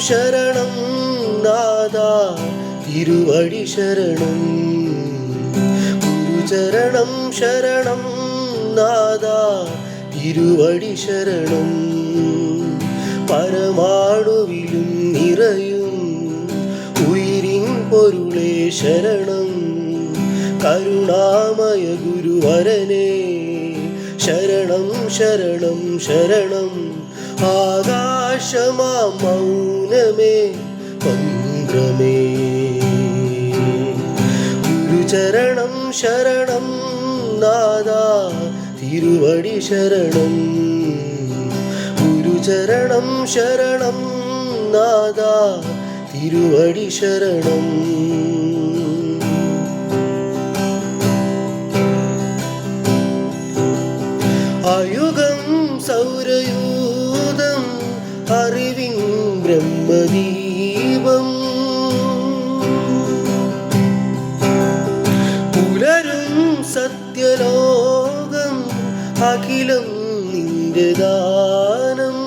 ശരണം നാഥാ തിരുവടി ശരണം. ഗുരുചരണം ശരണം നാഥാ തിരുവടി ശരണം. പരമാണുവിലും നിറയും ഉയിരിൻ പൊരുളേ ശരണം. കരുണാമയ ഗുരുവരനേ ശരണം ശരണം ശരണം. ആകാശമാം മൗനമേ മന്ത്രമേ. ഗുരുചരണം ശരണം നാഥാ തിരുവടി ശരണം. ഗുരുചരണം ശരണം നാഥാ തിരുവടി ശരണം. അയുഗം സൗരയൂഥം അറിവിൻ ബ്രഹ്മദീപം. പുലരും സത്യലോകം അഖിലം നിന്റെ ദാനം.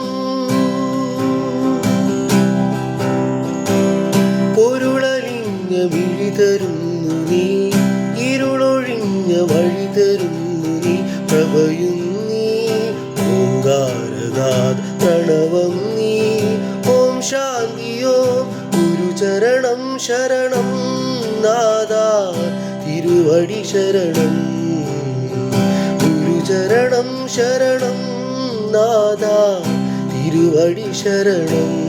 പൊരുളലിഞ്ഞ വിഴി തരുന്നു നീ, ഇരുളൊഴിഞ്ഞ വഴി തരുന്നു നീ. പ്രഭയും ഓംകാരനാഥ് പ്രണവം നീ. ഓം ശാന്തിയോ. ഗുരുചരണം ശരണം നാഥാ തിരുവടി ശരണം. ഗുരുചരണം ശരണം നാഥാ തിരുവടി ശരണം.